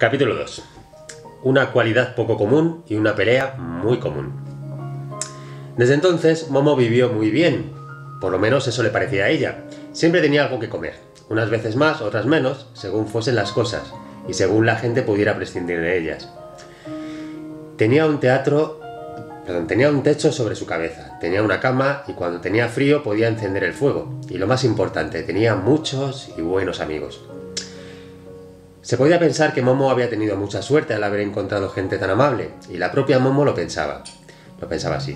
Capítulo 2. Una cualidad poco común y una pelea muy común. Desde entonces, Momo vivió muy bien. Por lo menos eso le parecía a ella. Siempre tenía algo que comer. Unas veces más, otras menos, según fuesen las cosas, y según la gente pudiera prescindir de ellas. Tenía un techo sobre su cabeza, tenía una cama y cuando tenía frío podía encender el fuego. Y lo más importante, tenía muchos y buenos amigos. Se podía pensar que Momo había tenido mucha suerte al haber encontrado gente tan amable, y la propia Momo lo pensaba así.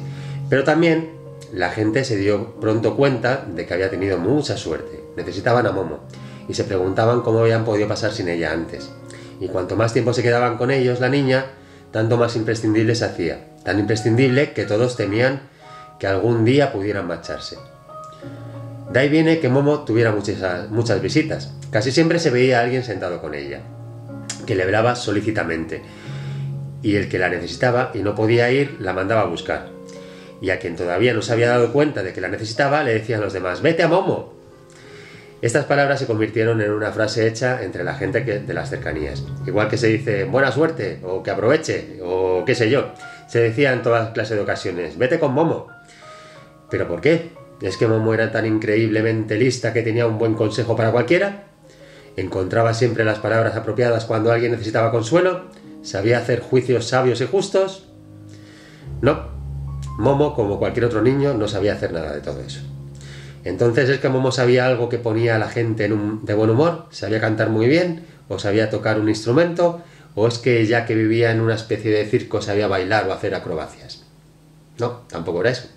Pero también la gente se dio pronto cuenta de que había tenido mucha suerte. Necesitaban a Momo, y se preguntaban cómo habían podido pasar sin ella antes. Y cuanto más tiempo se quedaban con ellos, la niña, tanto más imprescindible se hacía. Tan imprescindible que todos temían que algún día pudieran marcharse. De ahí viene que Momo tuviera muchas visitas. Casi siempre se veía a alguien sentado con ella, que le hablaba solícitamente, y el que la necesitaba y no podía ir, la mandaba a buscar. Y a quien todavía no se había dado cuenta de que la necesitaba, le decían los demás: «¡Vete a Momo!». Estas palabras se convirtieron en una frase hecha entre la gente de las cercanías. Igual que se dice «buena suerte», o «que aproveche», o qué sé yo. Se decía en todas clases de ocasiones «vete con Momo». ¿Pero por qué? ¿Es que Momo era tan increíblemente lista que tenía un buen consejo para cualquiera? ¿Encontraba siempre las palabras apropiadas cuando alguien necesitaba consuelo? ¿Sabía hacer juicios sabios y justos? No. Momo, como cualquier otro niño, no sabía hacer nada de todo eso. Entonces, ¿es que Momo sabía algo que ponía a la gente de buen humor? ¿Sabía cantar muy bien? ¿O sabía tocar un instrumento? ¿O es que ya que vivía en una especie de circo sabía bailar o hacer acrobacias? No, tampoco era eso.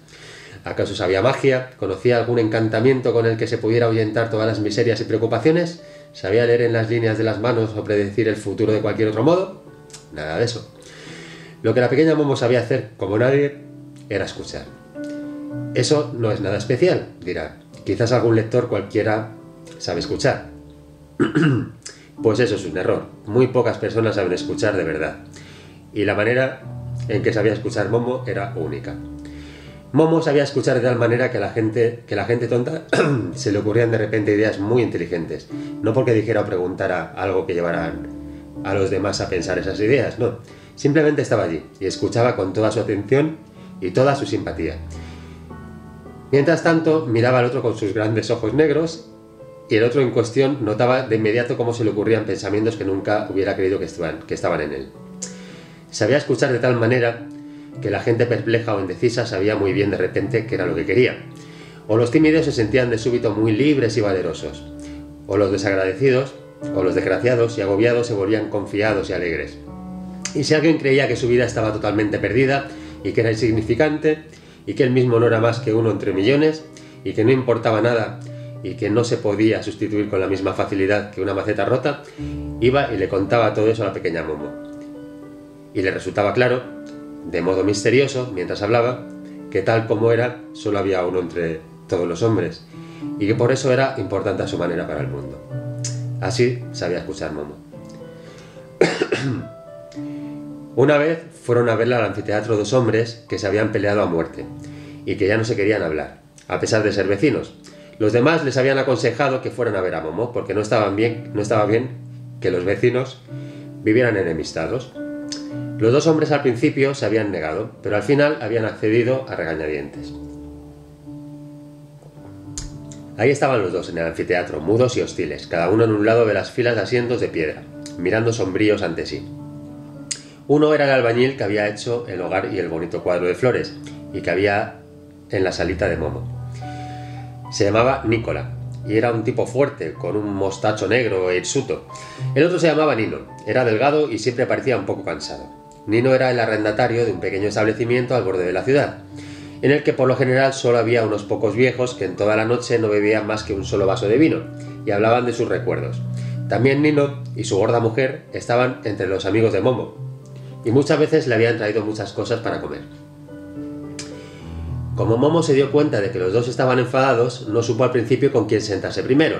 ¿Acaso sabía magia? ¿Conocía algún encantamiento con el que se pudiera ahuyentar todas las miserias y preocupaciones? ¿Sabía leer en las líneas de las manos o predecir el futuro de cualquier otro modo? Nada de eso. Lo que la pequeña Momo sabía hacer, como nadie, era escuchar. Eso no es nada especial, dirá. Quizás algún lector cualquiera sabe escuchar. Pues eso es un error. Muy pocas personas saben escuchar de verdad. Y la manera en que sabía escuchar Momo era única. Momo sabía escuchar de tal manera que a la gente tonta se le ocurrían de repente ideas muy inteligentes. No porque dijera o preguntara algo que llevaran a los demás a pensar esas ideas, no. Simplemente estaba allí y escuchaba con toda su atención y toda su simpatía. Mientras tanto, miraba al otro con sus grandes ojos negros y el otro en cuestión notaba de inmediato cómo se le ocurrían pensamientos que nunca hubiera creído que estaban en él. Sabía escuchar de tal manera que la gente perpleja o indecisa sabía muy bien de repente qué era lo que quería. O los tímidos se sentían de súbito muy libres y valerosos. O los desagradecidos, o los desgraciados y agobiados se volvían confiados y alegres. Y si alguien creía que su vida estaba totalmente perdida y que era insignificante, y que él mismo no era más que uno entre millones, y que no importaba nada, y que no se podía sustituir con la misma facilidad que una maceta rota, iba y le contaba todo eso a la pequeña Momo. Y le resultaba claro, de modo misterioso, mientras hablaba, que tal como era, solo había uno entre todos los hombres, y que por eso era importante a su manera para el mundo. Así sabía escuchar Momo. Una vez fueron a verla al anfiteatro dos hombres que se habían peleado a muerte, y que ya no se querían hablar, a pesar de ser vecinos. Los demás les habían aconsejado que fueran a ver a Momo, porque no estaba bien que los vecinos vivieran enemistados. Los dos hombres al principio se habían negado, pero al final habían accedido a regañadientes. Ahí estaban los dos en el anfiteatro, mudos y hostiles, cada uno en un lado de las filas de asientos de piedra, mirando sombríos ante sí. Uno era el albañil que había hecho el hogar y el bonito cuadro de flores, y que había en la salita de Momo. Se llamaba Nicola, y era un tipo fuerte, con un mostacho negro e hirsuto. El otro se llamaba Nino, era delgado y siempre parecía un poco cansado. Nino era el arrendatario de un pequeño establecimiento al borde de la ciudad, en el que por lo general solo había unos pocos viejos que en toda la noche no bebían más que un solo vaso de vino, y hablaban de sus recuerdos. También Nino y su gorda mujer estaban entre los amigos de Momo, y muchas veces le habían traído muchas cosas para comer. Como Momo se dio cuenta de que los dos estaban enfadados, no supo al principio con quién sentarse primero.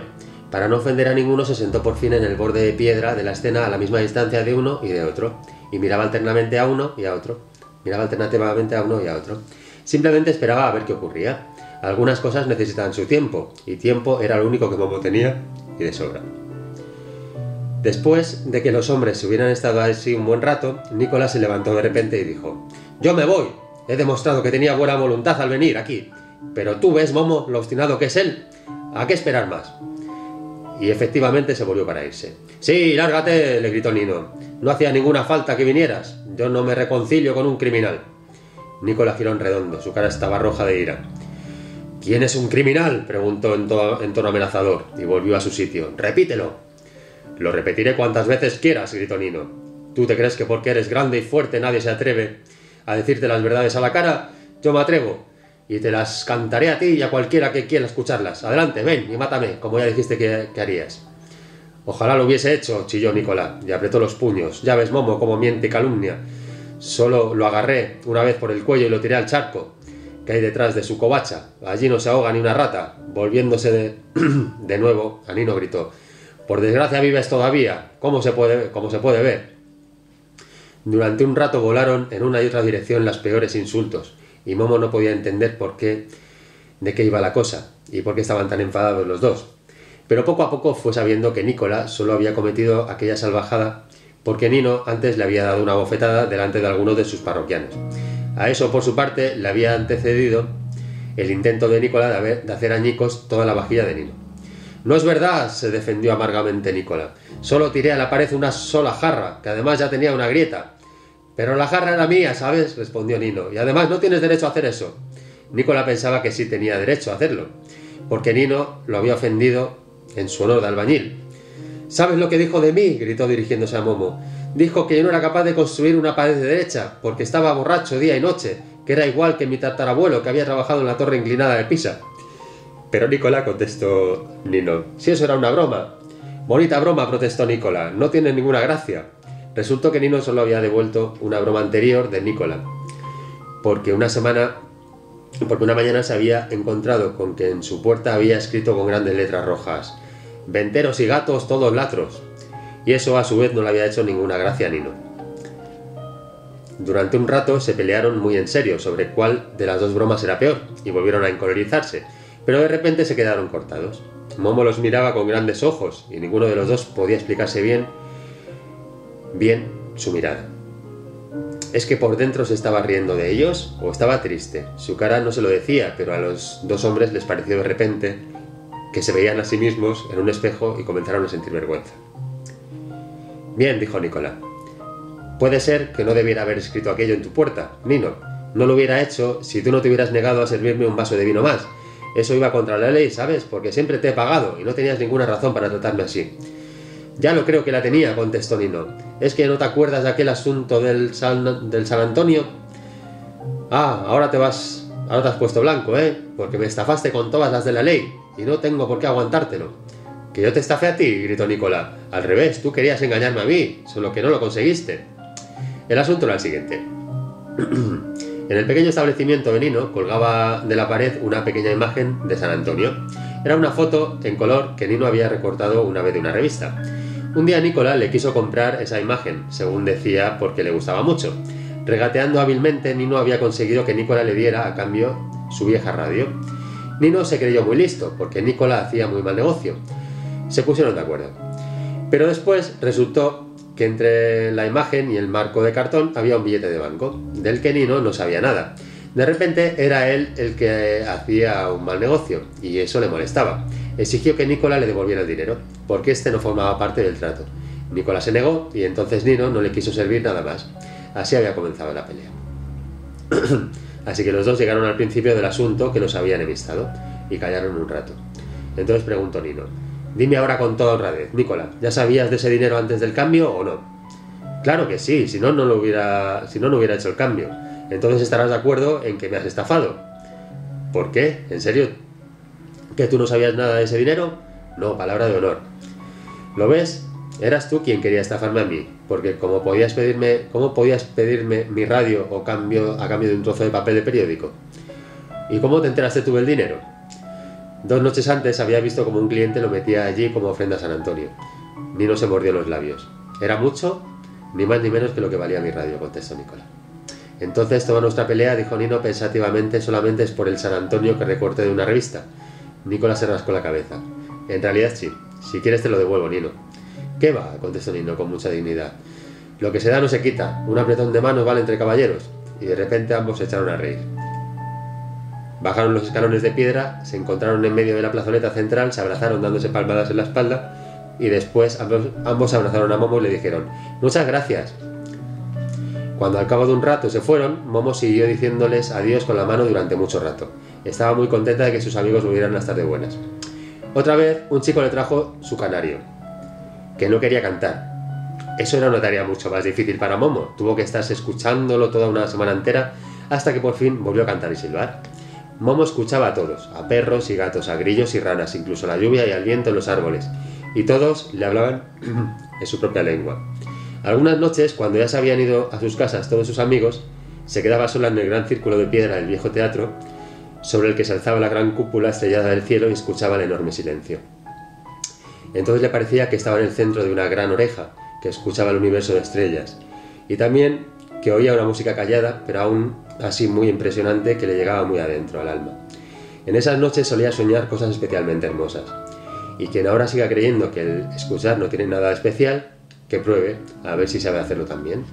Para no ofender a ninguno, se sentó por fin en el borde de piedra de la escena a la misma distancia de uno y de otro, y miraba alternativamente a uno y a otro. Simplemente esperaba a ver qué ocurría. Algunas cosas necesitaban su tiempo, y tiempo era lo único que Momo tenía, y de sobra. Después de que los hombres hubieran estado así un buen rato, Nicolás se levantó de repente y dijo: «Yo me voy. He demostrado que tenía buena voluntad al venir aquí. Pero tú ves, Momo, lo obstinado que es él. ¿A qué esperar más?». Y efectivamente se volvió para irse. «Sí, lárgate», le gritó Nino. «No hacía ninguna falta que vinieras. Yo no me reconcilio con un criminal». Nicolás giró en redondo. Su cara estaba roja de ira. «¿Quién es un criminal?», preguntó en tono amenazador, y volvió a su sitio. «Repítelo». «Lo repetiré cuantas veces quieras», gritó Nino. «¿Tú te crees que porque eres grande y fuerte nadie se atreve a decirte las verdades a la cara? Yo me atrevo, y te las cantaré a ti y a cualquiera que quiera escucharlas. Adelante, ven y mátame, como ya dijiste que harías». «Ojalá lo hubiese hecho», chilló Nicolás, y apretó los puños. «Ya ves, Momo, cómo miente y calumnia. Solo lo agarré una vez por el cuello y lo tiré al charco que hay detrás de su covacha. Allí no se ahoga ni una rata». Volviéndose de nuevo, a Nino gritó: «Por desgracia vives todavía. ¿Cómo se puede ver?». Durante un rato volaron en una y otra dirección los peores insultos, y Momo no podía entender de qué iba la cosa, y por qué estaban tan enfadados los dos. Pero poco a poco fue sabiendo que Nicolás solo había cometido aquella salvajada porque Nino antes le había dado una bofetada delante de algunos de sus parroquianos. A eso, por su parte, le había antecedido el intento de Nicolás de hacer añicos toda la vajilla de Nino. «No es verdad», se defendió amargamente Nicolás. «Solo tiré a la pared una sola jarra, que además ya tenía una grieta». «Pero la jarra era mía, ¿sabes?», respondió Nino. «Y además no tienes derecho a hacer eso». Nicolás pensaba que sí tenía derecho a hacerlo, porque Nino lo había ofendido en su honor de albañil. «¿Sabes lo que dijo de mí?», gritó dirigiéndose a Momo. «Dijo que yo no era capaz de construir una pared derecha, porque estaba borracho día y noche, que era igual que mi tatarabuelo, que había trabajado en la torre inclinada de Pisa». «Pero Nicolás», contestó Nino, «si eso era una broma». «Bonita broma», protestó Nicolás, «no tiene ninguna gracia». Resultó que Nino solo había devuelto una broma anterior de Nicolás, porque una mañana se había encontrado con que en su puerta había escrito con grandes letras rojas: «Venteros y gatos, todos latros». Y eso a su vez no le había hecho ninguna gracia a Nino. Durante un rato se pelearon muy en serio sobre cuál de las dos bromas era peor, y volvieron a encolerizarse, pero de repente se quedaron cortados. Momo los miraba con grandes ojos, y ninguno de los dos podía explicarse bien su mirada. ¿Es que por dentro se estaba riendo de ellos o estaba triste? Su cara no se lo decía, pero a los dos hombres les pareció de repente que se veían a sí mismos en un espejo y comenzaron a sentir vergüenza. «Bien», dijo Nicolás. «Puede ser que no debiera haber escrito aquello en tu puerta, Nino. No lo hubiera hecho si tú no te hubieras negado a servirme un vaso de vino más. Eso iba contra la ley, ¿sabes? Porque siempre te he pagado y no tenías ninguna razón para tratarme así». «Ya lo creo que la tenía», contestó Nino. «¿Es que no te acuerdas de aquel asunto del San Antonio? Ah, ahora te has puesto blanco, ¿eh? Porque me estafaste con todas las de la ley y no tengo por qué aguantártelo». «¿Que yo te estafé a ti?», gritó Nicolás. «Al revés, tú querías engañarme a mí, solo que no lo conseguiste». El asunto era el siguiente. En el pequeño establecimiento de Nino colgaba de la pared una pequeña imagen de San Antonio. Era una foto en color que Nino había recortado una vez de una revista. Un día Nicolás le quiso comprar esa imagen, según decía, porque le gustaba mucho. Regateando hábilmente, Nino había conseguido que Nicolás le diera a cambio su vieja radio. Nino se creyó muy listo, porque Nicolás hacía muy mal negocio. Se pusieron de acuerdo. Pero después resultó que entre la imagen y el marco de cartón había un billete de banco, del que Nino no sabía nada. De repente era él el que hacía un mal negocio, y eso le molestaba. Exigió que Nicolás le devolviera el dinero, porque este no formaba parte del trato. Nicolás se negó, y entonces Nino no le quiso servir nada más. Así había comenzado la pelea. Así que los dos llegaron al principio del asunto que los había enemistado, y callaron un rato. Entonces preguntó Nino: «Dime ahora con toda honradez, Nicolás, ¿ya sabías de ese dinero antes del cambio o no?». «Claro que sí, si no hubiera hecho el cambio. Entonces estarás de acuerdo en que me has estafado». «¿Por qué? ¿En serio? ¿Que tú no sabías nada de ese dinero?». «No, palabra de honor». «¿Lo ves? Eras tú quien quería estafarme a mí, porque ¿cómo podías pedirme mi radio a cambio de un trozo de papel de periódico?». «¿Y cómo te enteraste tú del dinero?». 2 noches antes había visto como un cliente lo metía allí como ofrenda a San Antonio. Nino se mordió los labios. «¿Era mucho?». «Ni más ni menos que lo que valía mi radio», contestó Nicolás. «Entonces toda nuestra pelea», dijo Nino pensativamente, «solamente es por el San Antonio que recorté de una revista». Nicolás se rascó la cabeza. «En realidad sí. Si quieres te lo devuelvo, Nino». ¿Qué va?, contestó Nino con mucha dignidad. Lo que se da no se quita, un apretón de manos vale entre caballeros. Y de repente ambos se echaron a reír. Bajaron los escalones de piedra, se encontraron en medio de la plazoleta central, se abrazaron dándose palmadas en la espalda y después ambos abrazaron a Momo y le dijeron «Muchas gracias». Cuando al cabo de un rato se fueron, Momo siguió diciéndoles adiós con la mano durante mucho rato. Estaba muy contenta de que sus amigos volvieran a estar de buenas. Otra vez, un chico le trajo su canario, que no quería cantar. Eso era una tarea mucho más difícil para Momo. Tuvo que estarse escuchándolo toda una semana entera hasta que por fin volvió a cantar y silbar. Momo escuchaba a todos, a perros y gatos, a grillos y ranas, incluso a la lluvia y al viento en los árboles, y todos le hablaban en su propia lengua. Algunas noches, cuando ya se habían ido a sus casas todos sus amigos, se quedaba sola en el gran círculo de piedra del viejo teatro, sobre el que se alzaba la gran cúpula estrellada del cielo, y escuchaba el enorme silencio. Entonces le parecía que estaba en el centro de una gran oreja, que escuchaba el universo de estrellas, y también que oía una música callada, pero aún así muy impresionante, que le llegaba muy adentro al alma. En esas noches solía soñar cosas especialmente hermosas, y quien ahora siga creyendo que el escuchar no tiene nada de especial, que pruebe a ver si sabe hacerlo también.